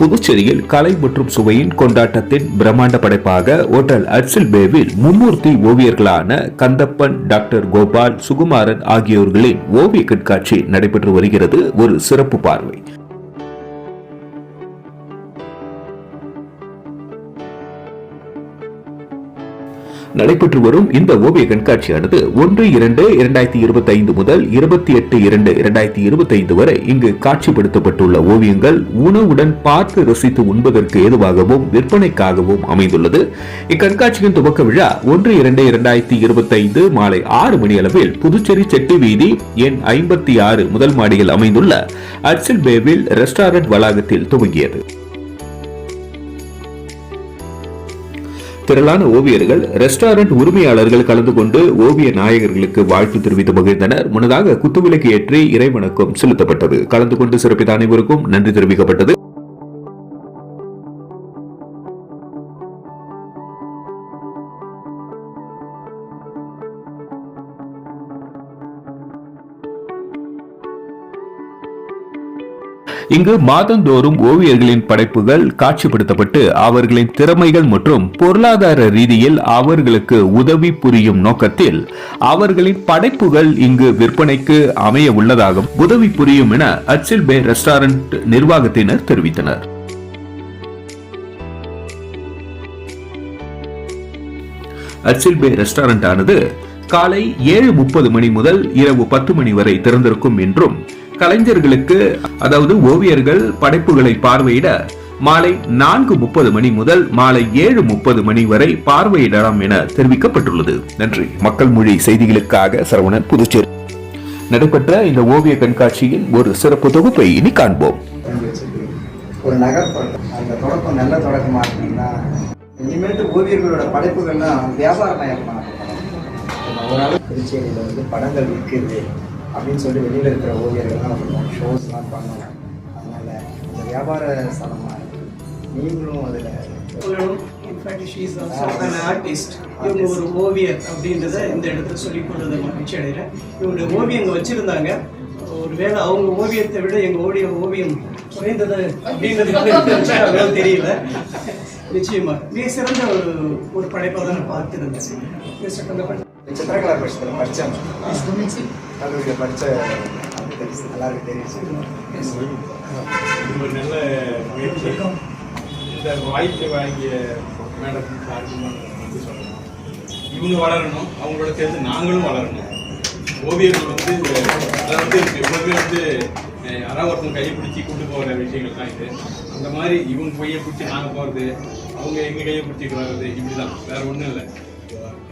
புதுச்சேரியில் கலை மற்றும் சுவையின் கொண்டாட்டத்தின் பிரம்மாண்ட படைப்பாக ஹோட்டல் அட்சில் பேவில் மும்மூர்த்தி ஓவியர்களான கந்தப்பன், டாக்டர் கோபால், சுகுமாரன் ஆகியோர்களின் ஓவிய கண்காட்சி நடைபெற்று வருகிறது. ஒரு சிறப்பு பார்வை. நடைபெற்று வரும் இந்த ஓவிய கண்காட்சியானது 1-2-2025 முதல் 28-2-2025 வரை இங்கு காட்சிப்படுத்தப்பட்டுள்ள ஓவியங்கள் உணவுடன் பார்த்து ரசித்து உண்பதற்கு ஏதுவாகவும் விற்பனைக்காகவும் அமைந்துள்ளது. இக்கண்காட்சியின் துவக்க விழா 1-2-2025 மாலை 6 மணி அளவில் புதுச்சேரி செட்டி வீதி எண் 56 முதல் மாடியில் அமைந்துள்ள அட்சில் பேவில் ரெஸ்டாரண்ட் வளாகத்தில் துவங்கியது. திரளான ஓவியர்கள், ரெஸ்டாரண்ட் உரிமையாளர்கள் கலந்து கொண்டு ஓவிய நாயகர்களுக்கு வாழ்த்து தெரிவித்து மகிழ்ந்தனர். முன்னதாக குத்துவிளக்கு ஏற்றி இறைவணக்கம் செலுத்தப்பட்டது. கலந்து கொண்டு சிறப்பித்த அனைவருக்கும் நன்றி தெரிவிக்கப்பட்டது. இங்கு மாதந்தோறும் ஓவியர்களின் படைப்புகள் காட்சிப்படுத்தப்பட்டு அவர்களின் திறமைகள் மற்றும் பொருளாதார ரீதியில் அவர்களுக்கு உதவி புரியும் நோக்கத்தில் அவர்களின் படைப்புகள் இங்கு விற்பனைக்கு அமைய உள்ளதாகவும் உதவி புரியும் என அட்சில் பே ரெஸ்டாரண்ட் நிர்வாகத்தினர் தெரிவித்தனர். அட்சில் பே ரெஸ்டாரண்ட் ஆனது காலை 7:30 மணி முதல் இரவு 10 மணி வரை திறந்திருக்கும் என்றும் கலைஞர்களுக்கு, அதாவது ஓவியர்கள் படைப்புகளை பார்வையிட மாலை 4:30 மணி முதல் மாலை 7:30 மணி வரை பார்வையிடலாம் என தெரிவிக்கப்பட்டுள்ளது. நன்றி. மக்கள் மொழி செய்திகளுக்காக சரவணன், புதுச்சேரி. நடைபெற்ற இந்த ஓவிய கண்காட்சியின் ஒரு சிறப்பு தொகுப்பை இனி காண்போம். ஒரு நகர்ப்புறம் அந்த தொடக்கம் நல்ல தொடக்கமா இருக்குன்னா இனிமேட்டு ஓவியர்களோட படைப்புகள்லாம் வியாபாரமயமாக ஓரளவு புதுச்சேரியில் வந்து படங்கள் விற்குது அப்படின்னு சொல்லி வெளியில் இருக்கிற ஓவியர்கள்லாம் நம்ம ஷோஸ்லாம் பண்ணலாம். அதனால் இந்த வியாபார ஸ்தலமாக இருக்குது. நீங்களும் அதில் ஆர்டிஸ்ட், இவங்க ஒரு ஓவியர் அப்படின்றத இந்த இடத்துல சொல்லிக் கொள்வதை மகிழ்ச்சி அடைகிறேன். இவங்களுடைய ஓவியங்க வச்சுருந்தாங்க. ஒருவேளை அவங்க ஓவியத்தை விட எங்கள் ஓவியம் குறைந்தது அப்படின்றதுக்காக தெரியல. நிச்சயமா மிக சிறந்த ஒரு படைப்பாக தான் நான் பார்த்துருந்தேன். சித்திரகலா பட்சத்தில் படித்தேன். கல்லூரியில் படித்த எல்லாருக்கும் தெரியும். ஒரு நல்ல முயற்சி. இந்த வாய்ப்பை வாங்கிய மேடம் சார்ஜுமான்னு சொல்லணும். இவங்க வளரணும், அவங்களோட சேர்ந்து நாங்களும் வளரணும். ஓவியர்கள் வந்து அதை வந்து எப்போதுமே வந்து யாராவது ஒருத்தவங்க கையை பிடிச்சி கொண்டு போகிற விஷயங்கள் தான் இது. அந்த மாதிரி இவங்க கையை பிடிச்சி நாங்கள் போகிறது, அவங்க எங்கள் கையை பிடிச்சிட்டு வர்றது, இப்படி தான், வேற ஒன்றும் இல்லை.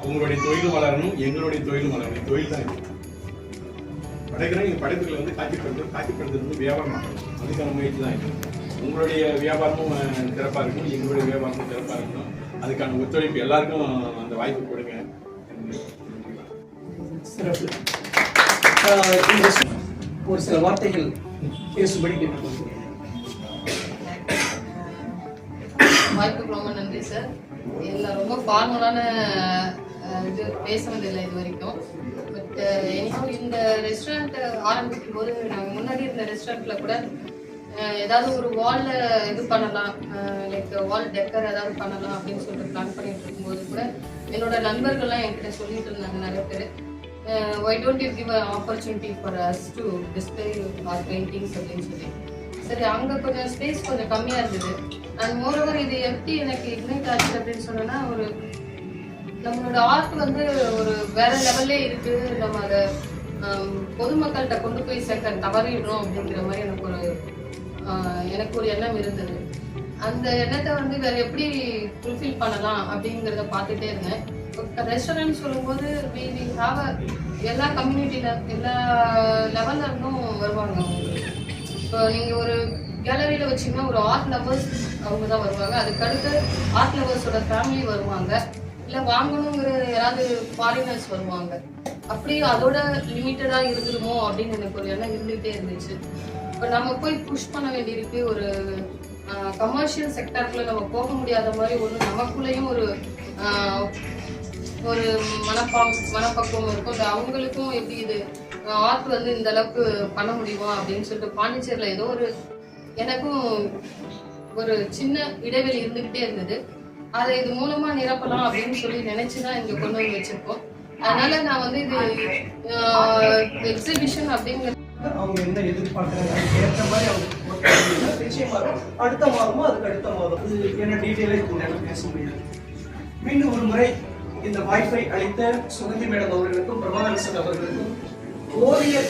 அவங்களுடைய தொழிலும் வளரணும், எங்களுடைய தொழிலும் வளரணும். தொழில் தான் இது. படைக்கிறோம். எங்கள் படைப்புகளை வந்து காட்சிப்படுத்துறது வந்து வியாபாரம் ஆகணும். அதுக்கான முயற்சி தான் இது. உங்களுடைய வியாபாரமும் சிறப்பாக இருக்கணும், எங்களுடைய வியாபாரமும் சிறப்பாக இருக்கணும். அதுக்கான ஒத்துழைப்பு எல்லாருக்கும் அந்த வாய்ப்பு கொடுங்க. சிறப்பு. ஒரு சில வார்த்தைகள் பேசும்படி கேட்டுக்கொள்கிறேன். வாய்ப்புக்கு ரொம்ப நன்றி சார். எல்லாம் ரொம்ப ஃபார்மலான இது பேசுனதில்லை இது வரைக்கும். பட் இந்த ரெஸ்டாரண்ட் ஆரம்பிக்கும் போது நாங்கள் முன்னாடி இருந்த ரெஸ்டாரண்ட்ல கூட ஏதாவது ஒரு வால்ல இது பண்ணலாம், லைக் வால் டெக்கர் ஏதாவது பண்ணலாம் அப்படின்னு சொல்லிட்டு பிளான் பண்ணிட்டு இருக்கும்போது கூட என்னோட நண்பர்கள்லாம் என்கிட்ட சொல்லிட்டு இருந்தாங்க நிறைய பேர், why don't you give an opportunity for us to display our paintings அப்படின்னு சொல்லி. சரி, அங்கே கொஞ்சம் ஸ்பேஸ் கொஞ்சம் கம்மியாக இருந்தது. அண்ட் மோரோவர் இது எப்படி எனக்கு இக்னைட் ஆச்சு அப்படின்னு சொன்னோன்னா, ஒரு நம்மளோட ஆர்ட் வந்து ஒரு வேற லெவல்லே இருக்கு, நம்ம அதை பொதுமக்கள்கிட்ட கொண்டு போய் சேர்க்க தவறிடுறோம் அப்படிங்கிற மாதிரி எனக்கு ஒரு எண்ணம் இருந்தது. அந்த எண்ணத்தை வந்து வேற எப்படி ஃபுல்ஃபில் பண்ணலாம் அப்படிங்கிறத பார்த்துட்டே இருந்தேன். ரெஸ்டாரண்ட் சொல்லும்போது எல்லா கம்யூனிட்டியில எல்லா லெவல்ல இருந்தும் வருவாங்க. இப்போ நீங்கள் ஒரு கேலரியில் வச்சிங்கன்னா ஒரு ஆர்ட் லவர்ஸ் அவங்க தான் வருவாங்க. அதுக்கடுத்து ஆர்ட் லவர்ஸோட ஃபேமிலி வருவாங்க, இல்லை வாங்கணுங்கிற யாராவது ஃபாரினர்ஸ் வருவாங்க. அப்படி அதோட லிமிட்டடாக இருந்துருமோ அப்படின்னு எனக்கு ஒரு எண்ணம் இருந்துகிட்டே இருந்துச்சு. இப்போ நம்ம போய் புஷ் பண்ண வேண்டியிருக்கு. ஒரு கமர்ஷியல் செக்டருக்குள்ள நம்ம போக முடியாத மாதிரி ஒன்று நமக்குள்ளேயும் ஒரு மனப்பக்குவம் இருக்கும். இல்லை அவங்களுக்கும் எப்படி இது ஆர்ட் வந்து இந்த அளவுக்கு பண்ண முடியுமா அப்படின்னு சொல்லிட்டு பாண்டிச்சேரியில் ஏதோ ஒரு எனக்கும் ஒரு சின்ன இடைவெளி இருந்துகிட்டே இருந்தது. அதை இது மூலமா நிரப்பலாம் அப்படின்னு சொல்லி நினைச்சுதான் இங்க கொண்டு வந்து வச்சிருக்கோம். அதனால நான் வந்து இது எக்ஸிபிஷன் அப்படிங்கிற அவங்க என்ன எதிர்பார்க்குறாங்க அதுக்கு ஏற்ற மாதிரி அவங்க நிச்சயமா அடுத்த மாதமோ அதுக்கு அடுத்த மாதம் இது என்ன டீட்டெயிலாக இதுக்கு பேச முடியாது. மீண்டும் ஒரு முறை இந்த வாய்ப்பை அளித்த சுகந்தி மேடம் அவர்களுக்கும் பிரபாகரன் சார் அவர்களுக்கும் ஓவியர்